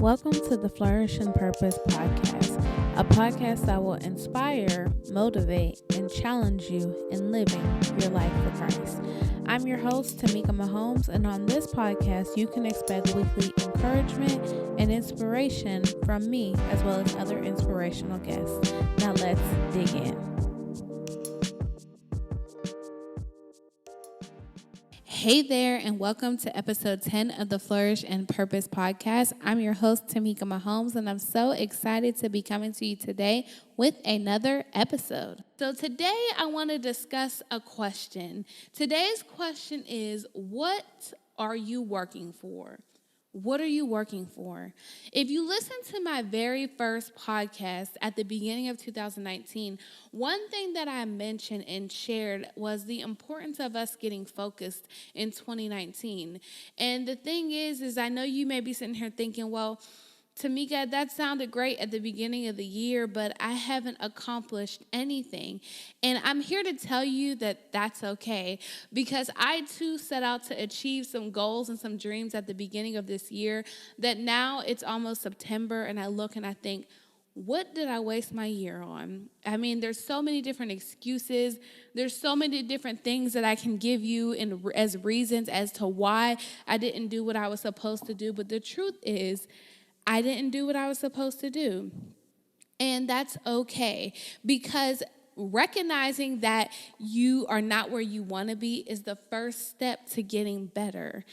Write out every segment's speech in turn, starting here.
Welcome to the Flourish and Purpose podcast, a podcast that will inspire, motivate, and challenge you in living your life for Christ. I'm your host, Tamika Mahomes, and on this podcast, you can expect weekly encouragement and inspiration from me, as well as other inspirational guests. Now let's dig in. Hey there, and welcome to episode 10 of the Flourish and Purpose podcast. I'm your host, Tamika Mahomes, and I'm so excited to be coming to you today with another episode. So today I want to discuss a question. Today's question is, what are you working for? What are you working for? If you listen to my very first podcast at the beginning of 2019, one thing that I mentioned and shared was the importance of us getting focused in 2019. And the thing is I know you may be sitting here thinking, well, Tamika, that sounded great at the beginning of the year, but I haven't accomplished anything. And I'm here to tell you that that's okay, because I too set out to achieve some goals and some dreams at the beginning of this year that now it's almost September and I look and I think, what did I waste my year on? I mean, there's so many different excuses. There's so many different things that I can give you as reasons as to why I didn't do what I was supposed to do. But the truth is, I didn't do what I was supposed to do. And that's okay, because recognizing that you are not where you want to be is the first step to getting better.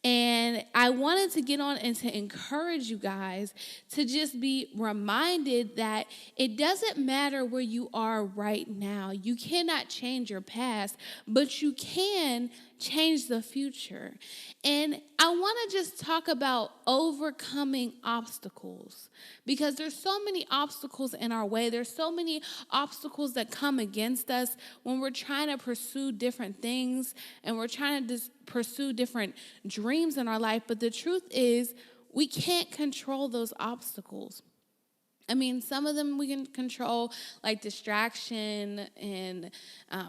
And I wanted to get on and to encourage you guys to just be reminded that it doesn't matter where you are right now. You cannot change your past, but you can change the future. And I want to just talk about overcoming obstacles, because there's so many obstacles in our way. There's so many obstacles that come against us when we're trying to pursue different things and we're trying to pursue different dreams in our life. But the truth is, we can't control those obstacles. I mean, some of them we can control, like distraction and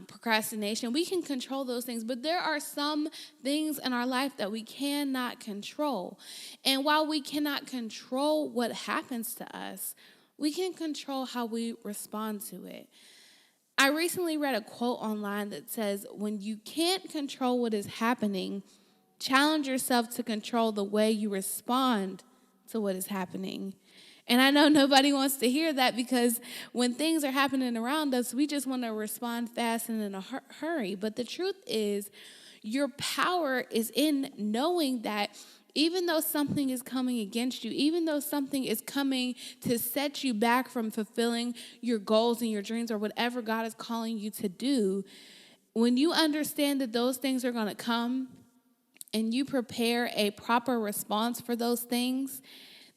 procrastination. We can control those things, but there are some things in our life that we cannot control. And while we cannot control what happens to us, we can control how we respond to it. I recently read a quote online that says, when you can't control what is happening, challenge yourself to control the way you respond to what is happening. And I know nobody wants to hear that, because when things are happening around us, we just want to respond fast and in a hurry. But the truth is, your power is in knowing that even though something is coming against you, even though something is coming to set you back from fulfilling your goals and your dreams or whatever God is calling you to do, when you understand that those things are going to come and you prepare a proper response for those things,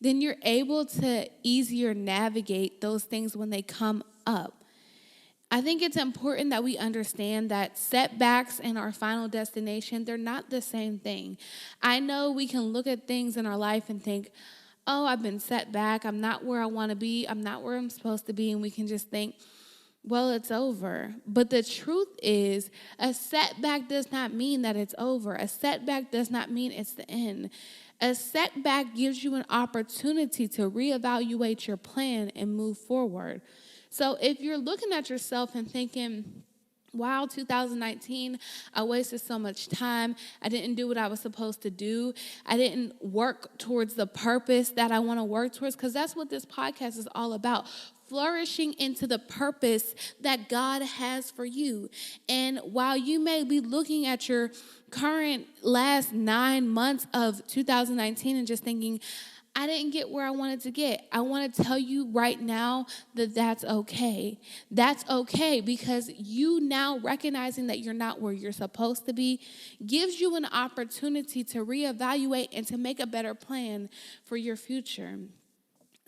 then you're able to easier navigate those things when they come up. I think it's important that we understand that setbacks and our final destination, they're not the same thing. I know we can look at things in our life and think, oh, I've been set back. I'm not where I want to be. I'm not where I'm supposed to be. And we can just think, well, it's over. But the truth is, a setback does not mean that it's over. A setback does not mean it's the end. A setback gives you an opportunity to reevaluate your plan and move forward. So if you're looking at yourself and thinking, wow, 2019, I wasted so much time. I didn't do what I was supposed to do. I didn't work towards the purpose that I want to work towards, because that's what this podcast is all about. Flourishing into the purpose that God has for you. And while you may be looking at your current last 9 months of 2019 and just thinking, I didn't get where I wanted to get, I want to tell you right now that that's okay. That's okay, because you now recognizing that you're not where you're supposed to be gives you an opportunity to reevaluate and to make a better plan for your future.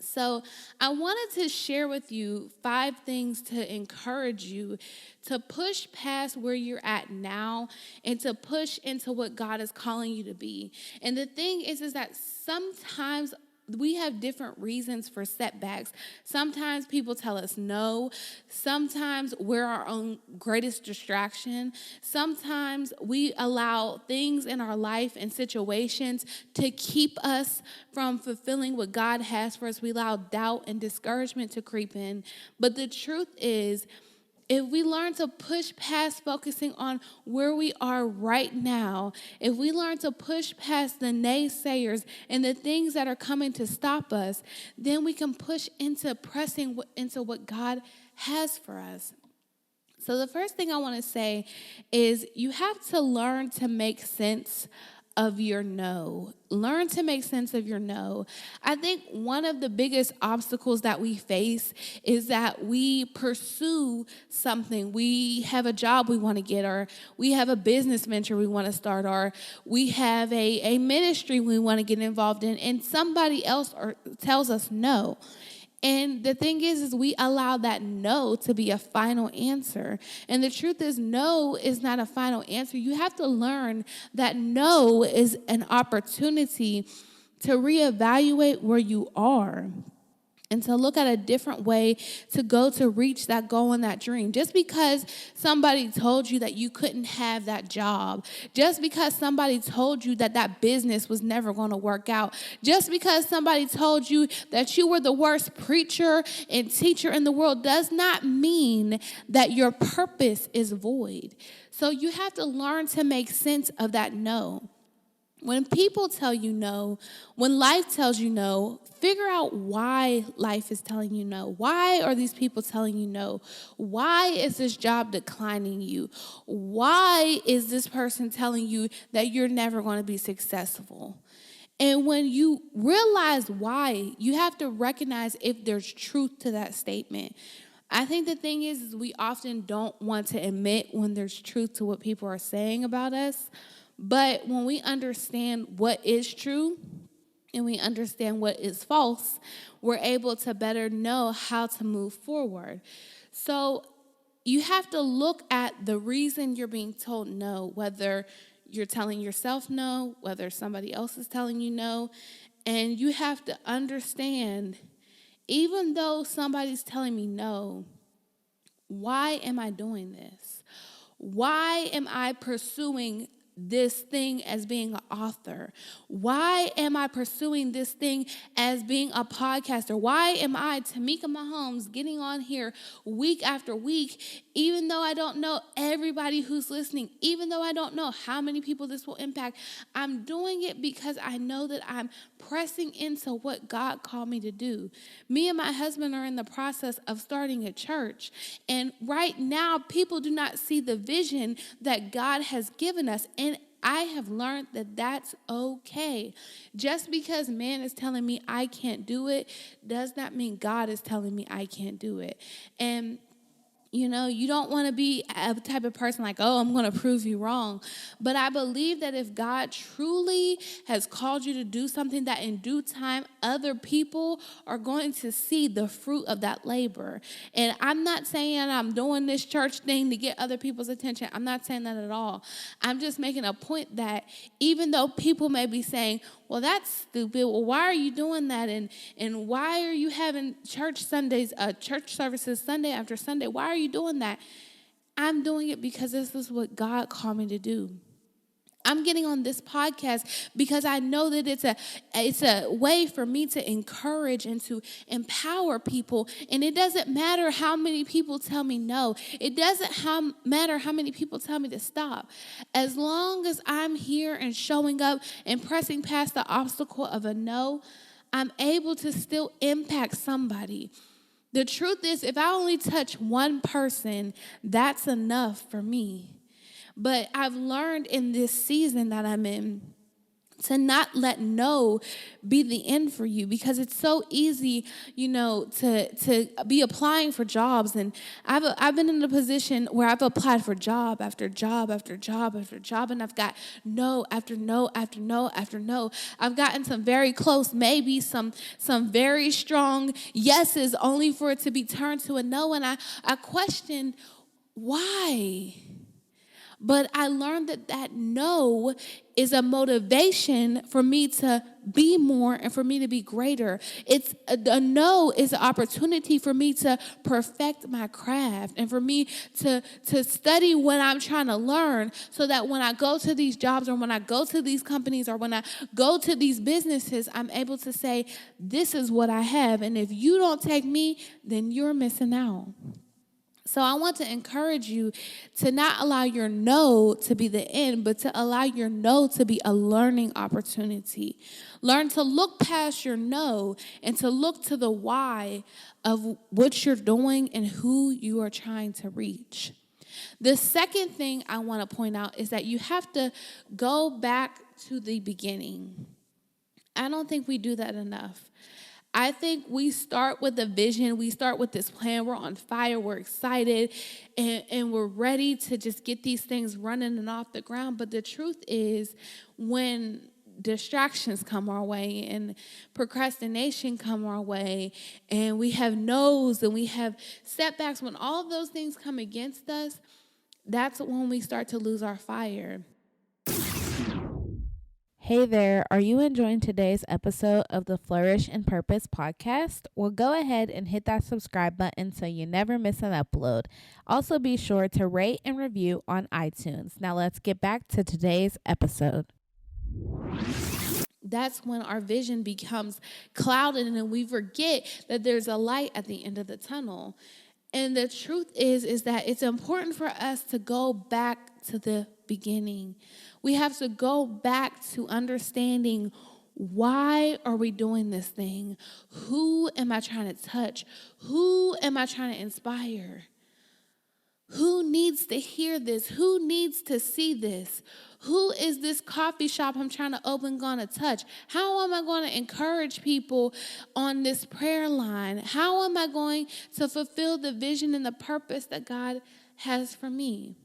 So I wanted to share with you 5 things to encourage you to push past where you're at now and to push into what God is calling you to be. And the thing is that sometimes we have different reasons for setbacks. Sometimes people tell us no. Sometimes we're our own greatest distraction. Sometimes we allow things in our life and situations to keep us from fulfilling what God has for us. We allow doubt and discouragement to creep in. But the truth is, if we learn to push past focusing on where we are right now, if we learn to push past the naysayers and the things that are coming to stop us, then we can push into pressing into what God has for us. So the first thing I want to say is you have to learn to make sense of your no. Learn to make sense of your no. I think one of the biggest obstacles that we face is that we pursue something. We have a job we want to get, or we have a business venture we want to start, or we have a ministry we want to get involved in, and somebody else tells us no. And the thing is we allow that no to be a final answer. And the truth is, no is not a final answer. You have to learn that no is an opportunity to reevaluate where you are and to look at a different way to go to reach that goal and that dream. Just because somebody told you that you couldn't have that job, just because somebody told you that that business was never going to work out, just because somebody told you that you were the worst preacher and teacher in the world does not mean that your purpose is void. So you have to learn to make sense of that no. When people tell you no, when life tells you no, figure out why life is telling you no. Why are these people telling you no? Why is this job declining you? Why is this person telling you that you're never going to be successful? And when you realize why, you have to recognize if there's truth to that statement. I think the thing is we often don't want to admit when there's truth to what people are saying about us. But when we understand what is true and we understand what is false, we're able to better know how to move forward. So you have to look at the reason you're being told no, whether you're telling yourself no, whether somebody else is telling you no. And you have to understand, even though somebody's telling me no, why am I doing this? Why am I pursuing this thing as being an author? Why am I pursuing this thing as being a podcaster? Why am I, Tamika Mahomes, getting on here week after week, even though I don't know everybody who's listening, even though I don't know how many people this will impact? I'm doing it because I know that I'm pressing into what God called me to do. Me and my husband are in the process of starting a church. And right now, people do not see the vision that God has given us. And I have learned that that's okay. Just because man is telling me I can't do it does not mean God is telling me I can't do it. And you know, you don't want to be a type of person like, oh, I'm going to prove you wrong. But I believe that if God truly has called you to do something, that in due time, other people are going to see the fruit of that labor. And I'm not saying I'm doing this church thing to get other people's attention. I'm not saying that at all. I'm just making a point that even though people may be saying, well, that's stupid. Well, why are you doing that? And why are you having church services Sunday after Sunday? Why are you doing that? I'm doing it because this is what God called me to do. I'm getting on this podcast because I know that it's a way for me to encourage and to empower people. And it doesn't matter how many people tell me no. It doesn't matter how many people tell me to stop. As long as I'm here and showing up and pressing past the obstacle of a no, I'm able to still impact somebody. The truth is, if I only touch one person, that's enough for me. But I've learned in this season that I'm in to not let no be the end for you, because it's so easy, you know, to be applying for jobs. And I've been in a position where I've applied for job after job after job after job, and I've got no after no after no after no. I've gotten some very close, maybe some very strong yeses, only for it to be turned to a no. And I questioned why. But I learned that no is a motivation for me to be more and for me to be greater. It's a no is an opportunity for me to perfect my craft and for me to study what I'm trying to learn, so that when I go to these jobs or when I go to these companies or when I go to these businesses, I'm able to say, this is what I have. And if you don't take me, then you're missing out. So I want to encourage you to not allow your no to be the end, but to allow your no to be a learning opportunity. Learn to look past your no and to look to the why of what you're doing and who you are trying to reach. The second thing I want to point out is that you have to go back to the beginning. I don't think we do that enough. I think we start with a vision. We start with this plan. We're on fire. We're excited. And we're ready to just get these things running and off the ground. But the truth is, when distractions come our way and procrastination come our way and we have no's and we have setbacks, when all of those things come against us, that's when we start to lose our fire. Hey there, are you enjoying today's episode of the Flourish and Purpose podcast? Well, go ahead and hit that subscribe button so you never miss an upload. Also, be sure to rate and review on iTunes. Now, let's get back to today's episode. That's when our vision becomes clouded and we forget that there's a light at the end of the tunnel. And the truth is that it's important for us to go back to the beginning. We have to go back to understanding, why are we doing this thing? Who am I trying to touch? Who am I trying to inspire? Who needs to hear this? Who needs to see this? Who is this coffee shop I'm trying to open going to touch? How am I going to encourage people on this prayer line? How am I going to fulfill the vision and the purpose that God has for me?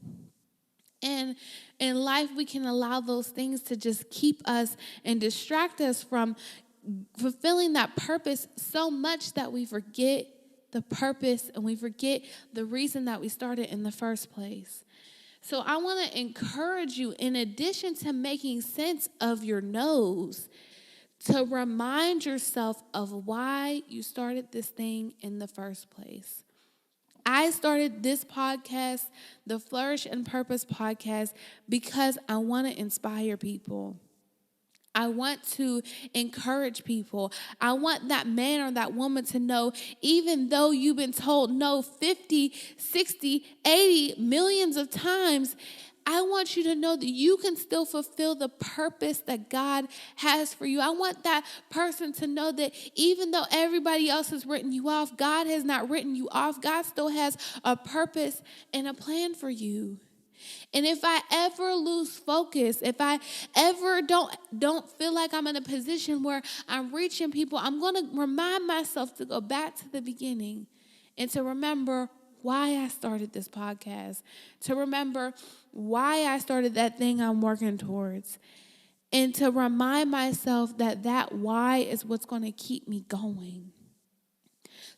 And in life, we can allow those things to just keep us and distract us from fulfilling that purpose so much that we forget the purpose and we forget the reason that we started in the first place. So I want to encourage you, in addition to making sense of your no's, to remind yourself of why you started this thing in the first place. I started this podcast, the Flourish and Purpose podcast, because I want to inspire people. I want to encourage people. I want that man or that woman to know, even though you've been told no 50, 60, 80 millions of times, I want you to know that you can still fulfill the purpose that God has for you. I want that person to know that even though everybody else has written you off, God has not written you off. God still has a purpose and a plan for you. And if I ever lose focus, if I ever don't feel like I'm in a position where I'm reaching people, I'm going to remind myself to go back to the beginning and to remember why I started this podcast, to remember why I started that thing I'm working towards, and to remind myself that why is what's going to keep me going.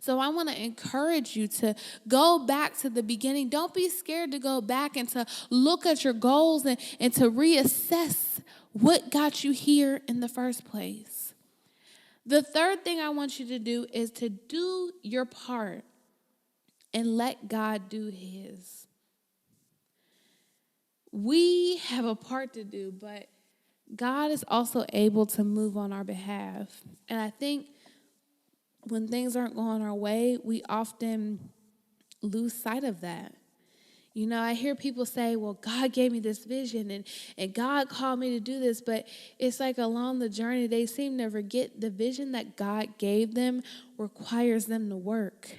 So I want to encourage you to go back to the beginning. Don't be scared to go back and to look at your goals and to reassess what got you here in the first place. The third thing I want you to do is to do your part and let God do his. We have a part to do, but God is also able to move on our behalf. And I think when things aren't going our way, we often lose sight of that. You know, I hear people say, well, God gave me this vision and God called me to do this, but it's like along the journey, they seem to forget the vision that God gave them requires them to work.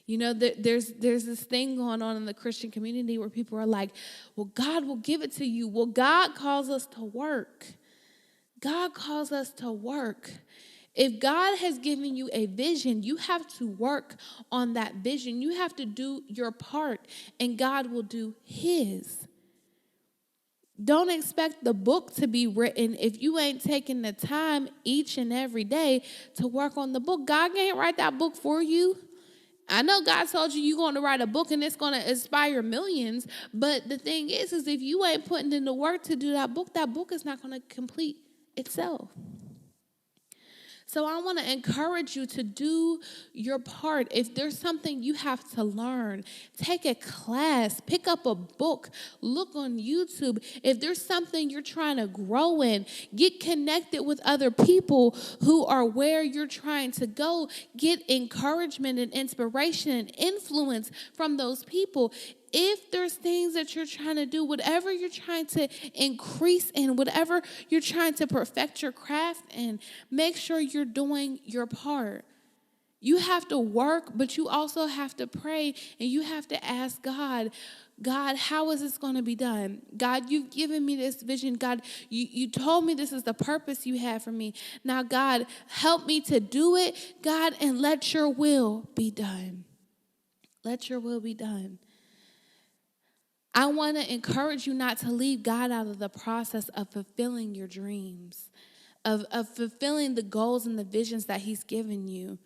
You know, there's this thing going on in the Christian community where people are like, well, God will give it to you. Well, God calls us to work. God calls us to work. If God has given you a vision, you have to work on that vision. You have to do your part, and God will do his. Don't expect the book to be written if you ain't taking the time each and every day to work on the book. God can't write that book for you. I know God told you you're going to write a book and it's going to inspire millions. But the thing is if you ain't putting in the work to do that book is not going to complete itself. So I want to encourage you to do your part. If there's something you have to learn, take a class, pick up a book, look on YouTube. If there's something you're trying to grow in, get connected with other people who are where you're trying to go. Get encouragement and inspiration and influence from those people. If there's things that you're trying to do, whatever you're trying to increase in, whatever you're trying to perfect your craft in, make sure you're doing your part. You have to work, but you also have to pray, and you have to ask God, how is this going to be done? God, you've given me this vision. God, you told me this is the purpose you have for me. Now, God, help me to do it, God, and let your will be done. Let your will be done. I want to encourage you not to leave God out of the process of fulfilling your dreams, of fulfilling the goals and the visions that he's given you.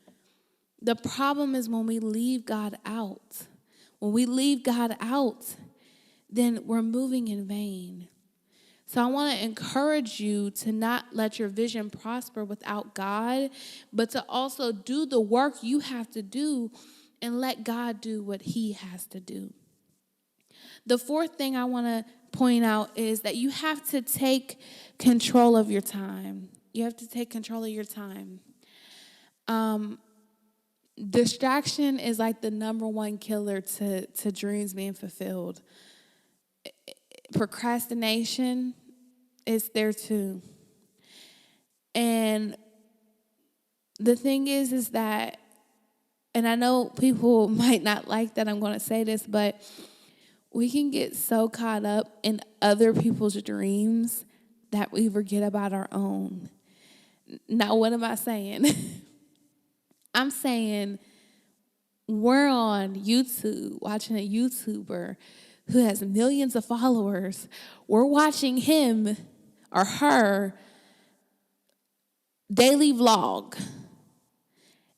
The problem is when we leave God out. When we leave God out, then we're moving in vain. So I want to encourage you to not let your vision prosper without God, but to also do the work you have to do and let God do what he has to do. The fourth thing I want to point out is that you have to take control of your time. You have to take control of your time. Distraction is like the number one killer to dreams being fulfilled. Procrastination is there too. And the thing is that, and I know people might not like that I'm going to say this, but we can get so caught up in other people's dreams that we forget about our own. Now, what am I saying? I'm saying we're on YouTube watching a YouTuber who has millions of followers. We're watching him or her daily vlog.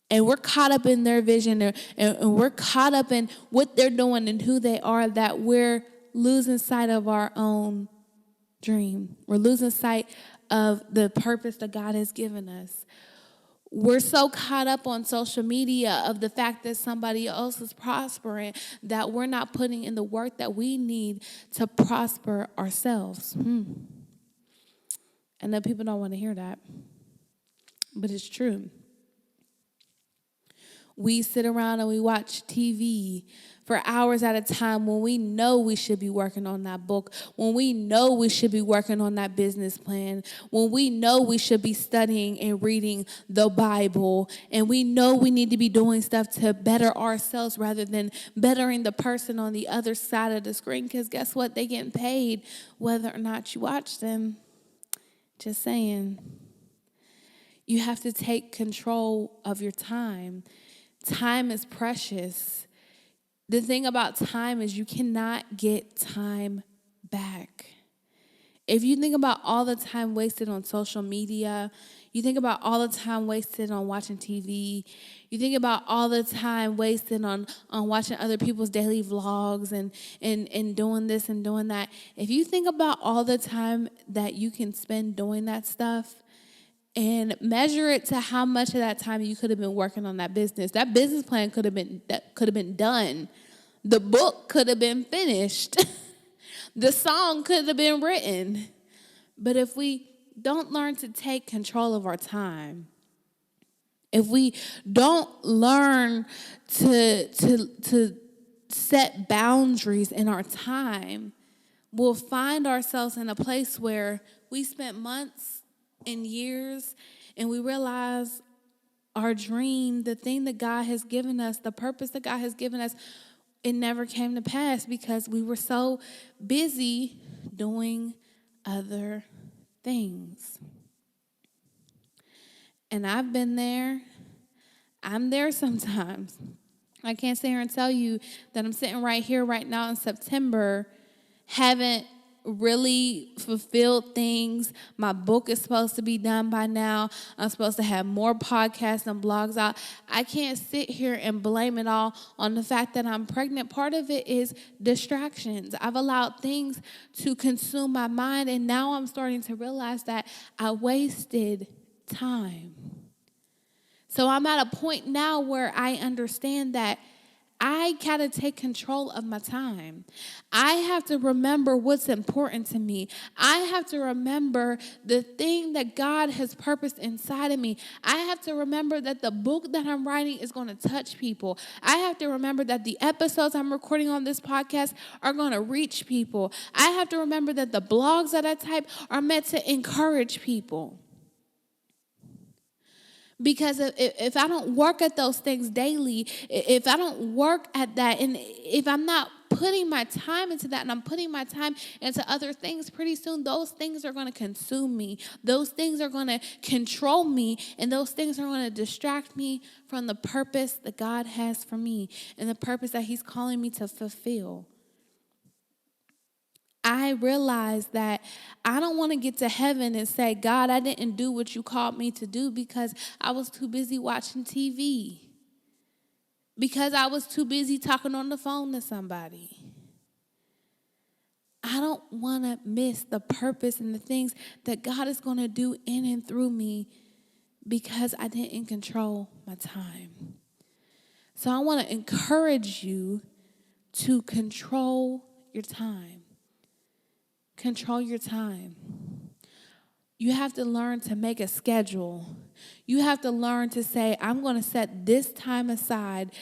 And we're caught up in their vision and we're caught up in what they're doing and who they are that we're losing sight of our own dream. We're losing sight of the purpose that God has given us. We're so caught up on social media of the fact that somebody else is prospering that we're not putting in the work that we need to prosper ourselves. I know people don't want to hear that, but it's true. We sit around and we watch TV for hours at a time when we know we should be working on that book, when we know we should be working on that business plan, when we know we should be studying and reading the Bible, and we know we need to be doing stuff to better ourselves rather than bettering the person on the other side of the screen, because guess what? They're getting paid whether or not you watch them. Just saying. You have to take control of your time. Time is precious. The thing about time is you cannot get time back. If you think about all the time wasted on social media, you think about all the time wasted on watching TV, you think about all the time wasted on watching other people's daily vlogs and doing this and doing that. If you think about all the time that you can spend doing that stuff, and measure it to how much of that time you could have been working on that business. That business plan could have been done. The book could have been finished. The song could have been written. But if we don't learn to take control of our time, if we don't learn to set boundaries in our time, we'll find ourselves in a place where we spent months in years, and we realize our dream, the thing that God has given us, the purpose that God has given us, it never came to pass because we were so busy doing other things. And I've been there. I'm there sometimes. I can't sit here and tell you that I'm sitting right here right now in September, haven't really fulfilled things. My book is supposed to be done by now. I'm supposed to have more podcasts and blogs out. I can't sit here and blame it all on the fact that I'm pregnant. Part of it is distractions. I've allowed things to consume my mind, and now I'm starting to realize that I wasted time. So I'm at a point now where I understand that I got to take control of my time. I have to remember what's important to me. I have to remember the thing that God has purposed inside of me. I have to remember that the book that I'm writing is going to touch people. I have to remember that the episodes I'm recording on this podcast are going to reach people. I have to remember that the blogs that I type are meant to encourage people. Because if I don't work at those things daily, if I don't work at that, and if I'm not putting my time into that and I'm putting my time into other things, pretty soon those things are going to consume me. Those things are going to control me, and those things are going to distract me from the purpose that God has for me and the purpose that He's calling me to fulfill. I realized that I don't want to get to heaven and say, God, I didn't do what you called me to do because I was too busy watching TV, because I was too busy talking on the phone to somebody. I don't want to miss the purpose and the things that God is going to do in and through me because I didn't control my time. So I want to encourage you to control your time. Control your time. You have to learn to make a schedule. You have to learn to say, I'm going to set this time aside.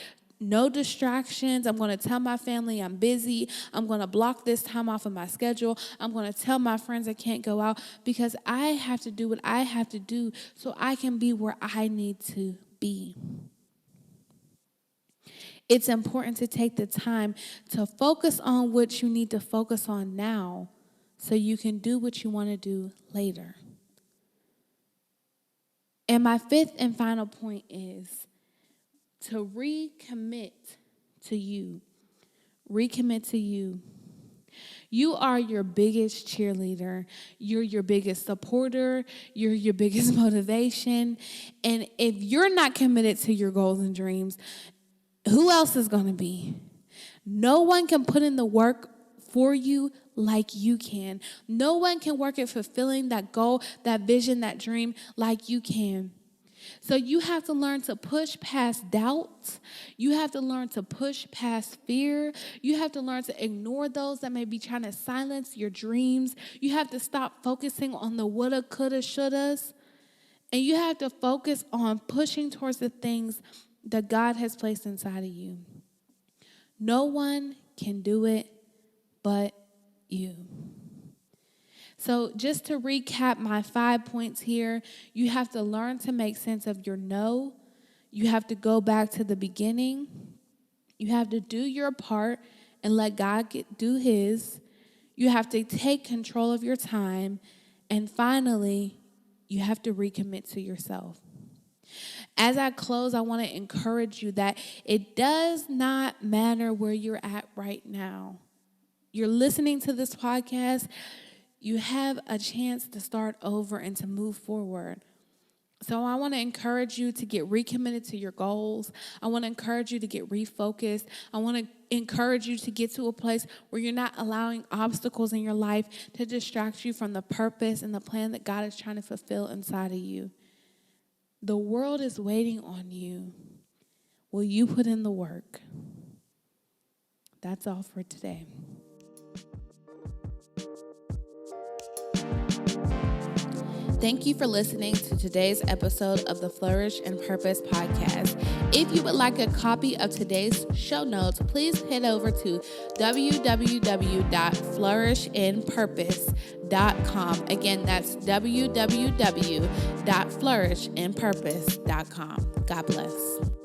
No distractions. I'm going to tell my family I'm busy. I'm going to block this time off of my schedule. I'm going to tell my friends I can't go out because I have to do what I have to do so I can be where I need to be. It's important to take the time to focus on what you need to focus on now, so you can do what you want to do later. And my fifth and final point is to recommit to you. Recommit to you. You are your biggest cheerleader. You're your biggest supporter. You're your biggest motivation. And if you're not committed to your goals and dreams, who else is going to be? No one can put in the work for you like you can. No one can work at fulfilling that goal, that vision, that dream like you can. So you have to learn to push past doubt. You have to learn to push past fear. You have to learn to ignore those that may be trying to silence your dreams. You have to stop focusing on the woulda, coulda, shouldas. And you have to focus on pushing towards the things that God has placed inside of you. No one can do it but you. So just to recap my 5 points here, you have to learn to make sense of your no. You have to go back to the beginning. You have to do your part and let God do His. You have to take control of your time. And finally, you have to recommit to yourself. As I close, I want to encourage you that it does not matter where you're at right now. You're listening to this podcast, you have a chance to start over and to move forward. So I want to encourage you to get recommitted to your goals. I want to encourage you to get refocused. I want to encourage you to get to a place where you're not allowing obstacles in your life to distract you from the purpose and the plan that God is trying to fulfill inside of you. The world is waiting on you. Will you put in the work? That's all for today. Thank you for listening to today's episode of the Flourish and Purpose podcast. If you would like a copy of today's show notes, please head over to www.flourishandpurpose.com. Again, that's www.flourishandpurpose.com. God bless.